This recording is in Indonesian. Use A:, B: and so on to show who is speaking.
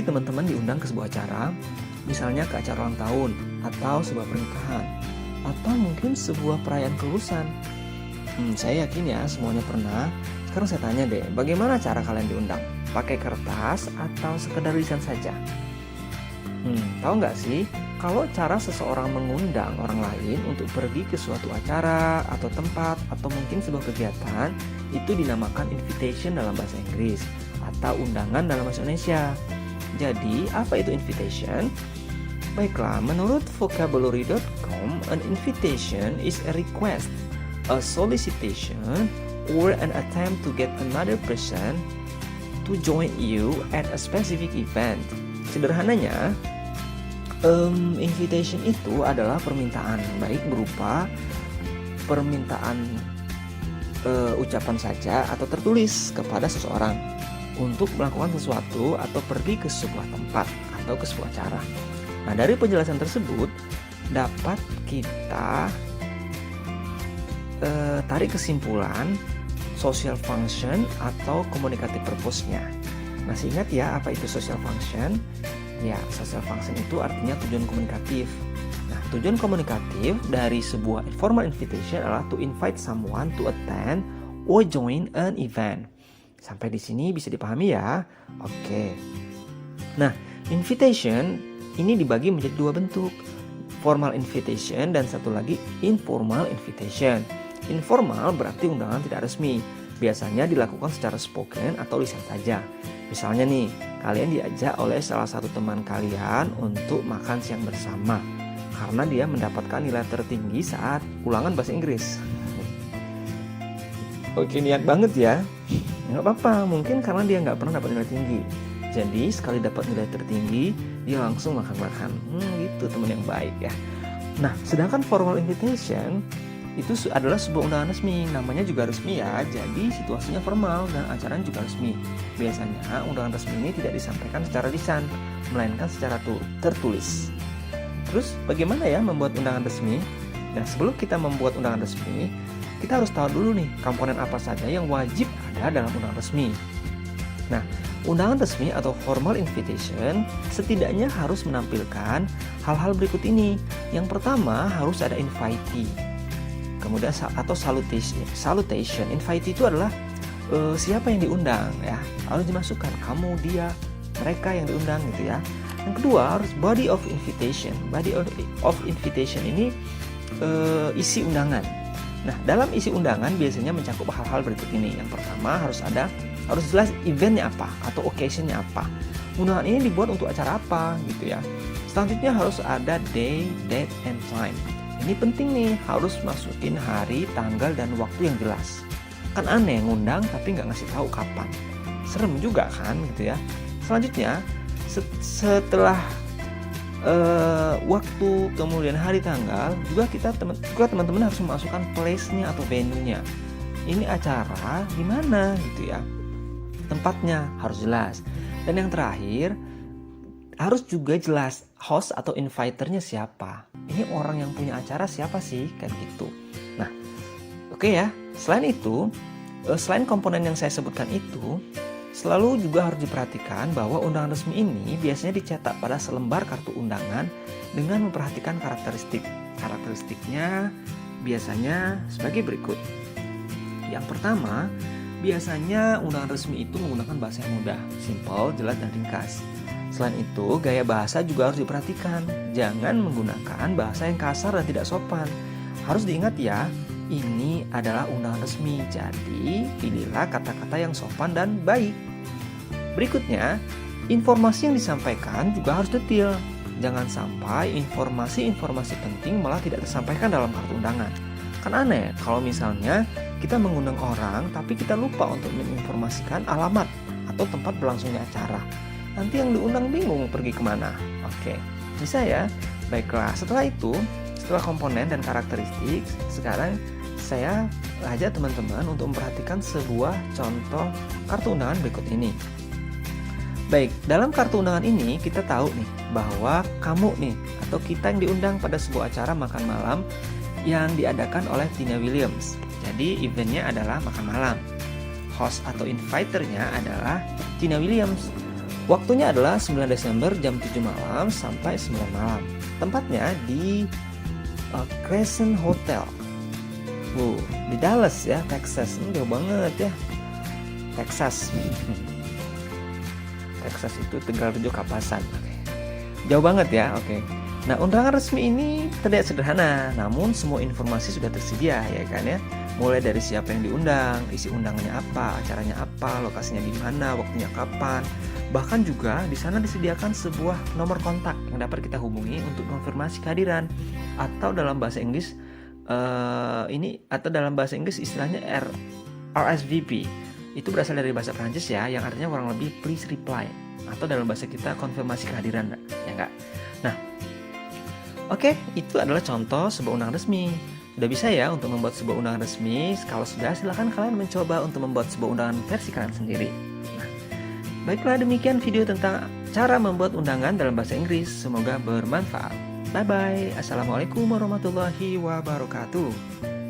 A: sih teman-teman diundang ke sebuah acara, misalnya ke acara ulang tahun, atau sebuah pernikahan, atau mungkin sebuah perayaan kelulusan? Saya yakin ya semuanya pernah. Sekarang saya tanya deh, bagaimana cara kalian diundang? Pakai kertas atau sekedar lisan saja? Tahu nggak sih, kalau cara seseorang mengundang orang lain untuk pergi ke suatu acara atau tempat atau mungkin sebuah kegiatan, itu dinamakan invitation dalam bahasa Inggris atau undangan dalam bahasa Indonesia. Jadi, apa itu invitation? Baiklah, menurut vocabulary.com, an invitation is a request, a solicitation, or an attempt to get another person to join you at a specific event. Sederhananya, invitation itu adalah permintaan, baik berupa permintaan ucapan saja atau tertulis kepada seseorang untuk melakukan sesuatu atau pergi ke sebuah tempat atau ke sebuah acara. Nah, dari penjelasan tersebut dapat kita tarik kesimpulan social function atau communicative purpose-nya. Masih ingat ya apa itu social function? Ya, social function itu artinya tujuan komunikatif. Nah, tujuan komunikatif dari sebuah formal invitation adalah to invite someone to attend or join an event. Sampai di sini bisa dipahami ya? Oke. Nah, invitation ini dibagi menjadi dua bentuk, formal invitation dan satu lagi informal invitation. Informal berarti undangan tidak resmi, biasanya dilakukan secara spoken atau lisan saja. Misalnya nih, kalian diajak oleh salah satu teman kalian untuk makan siang bersama karena dia mendapatkan nilai tertinggi saat ulangan bahasa Inggris. Oke, niat banget ya. Nggak apa-apa, mungkin karena dia nggak pernah dapat nilai tinggi. Jadi sekali dapat nilai tertinggi, dia langsung makan-makan. Gitu teman yang baik ya. Nah, sedangkan formal invitation itu adalah sebuah undangan resmi. Namanya juga resmi ya, jadi situasinya formal dan acaranya juga resmi. Biasanya undangan resmi ini tidak disampaikan secara lisan, melainkan secara tertulis. Terus bagaimana ya membuat undangan resmi? Nah, sebelum kita membuat undangan resmi, kita harus tahu dulu nih komponen apa saja yang wajib ada dalam undangan resmi. Nah, undangan resmi atau formal invitation setidaknya harus menampilkan hal-hal berikut ini. Yang pertama harus ada invitee, kemudian atau salutation. Invitee itu adalah siapa yang diundang ya, harus dimasukkan kamu, dia, mereka yang diundang gitu ya. Yang kedua harus body of invitation. Body of invitation ini isi undangan. Nah, dalam isi undangan biasanya mencakup hal-hal berikut ini. Yang pertama harus jelas eventnya apa atau occasionnya apa. Undangan ini dibuat untuk acara apa gitu ya. Selanjutnya harus ada day, date, and time. Ini penting nih, harus masukin hari, tanggal, dan waktu yang jelas. Kan aneh ngundang tapi nggak ngasih tahu kapan. Serem juga kan gitu ya. Selanjutnya setelah waktu, kemudian hari, tanggal, juga teman-teman harus memasukkan place-nya atau venue-nya. Ini acara di mana gitu ya. Tempatnya harus jelas. Dan yang terakhir harus juga jelas host atau inviternya siapa. Ini orang yang punya acara siapa sih, kan gitu. Nah, oke ya. Selain itu, selain komponen yang saya sebutkan itu, selalu juga harus diperhatikan bahwa undangan resmi ini biasanya dicetak pada selembar kartu undangan dengan memperhatikan karakteristik. Karakteristiknya biasanya sebagai berikut. Yang pertama, biasanya undangan resmi itu menggunakan bahasa yang mudah, simple, jelas, dan ringkas. Selain itu, gaya bahasa juga harus diperhatikan. Jangan menggunakan bahasa yang kasar dan tidak sopan. Harus diingat ya, ini adalah undangan resmi, jadi pilihlah kata-kata yang sopan dan baik. Berikutnya, informasi yang disampaikan juga harus detail. Jangan sampai informasi-informasi penting malah tidak tersampaikan dalam kartu undangan. Kan aneh kalau misalnya kita mengundang orang tapi kita lupa untuk menginformasikan alamat atau tempat berlangsungnya acara. Nanti yang diundang bingung pergi kemana. Oke, bisa ya? Baiklah, setelah komponen dan karakteristik, sekarang saya ajak teman-teman untuk memperhatikan sebuah contoh kartu undangan berikut ini. Baik, dalam kartu undangan ini kita tahu nih bahwa kamu nih atau kita yang diundang pada sebuah acara makan malam yang diadakan oleh Tina Williams. Jadi eventnya adalah makan malam. Host atau inviternya adalah Tina Williams. Waktunya adalah 9 Desember jam 7 malam sampai 9 malam. Tempatnya di Crescent Hotel. Di Dallas ya, Texas. Jauh banget ya. Texas. Texas itu Tegalrejo Kapasan. Jauh banget ya, oke. Nah, undangan resmi ini terlihat sederhana, namun semua informasi sudah tersedia ya kan ya. Mulai dari siapa yang diundang, isi undangannya apa, acaranya apa, lokasinya di mana, waktunya kapan. Bahkan juga di sana disediakan sebuah nomor kontak yang dapat kita hubungi untuk konfirmasi kehadiran. Atau dalam bahasa Inggris istilahnya RSVP. Itu berasal dari bahasa Prancis ya, yang artinya kurang lebih please reply, atau dalam bahasa kita konfirmasi kehadiran, ya enggak? Nah, oke, itu adalah contoh sebuah undangan resmi. Sudah bisa ya untuk membuat sebuah undangan resmi. Kalau sudah, silahkan kalian mencoba untuk membuat sebuah undangan versi kalian sendiri. Nah, baiklah, demikian video tentang cara membuat undangan dalam bahasa Inggris. Semoga bermanfaat. Bye-bye. Assalamualaikum warahmatullahi wabarakatuh.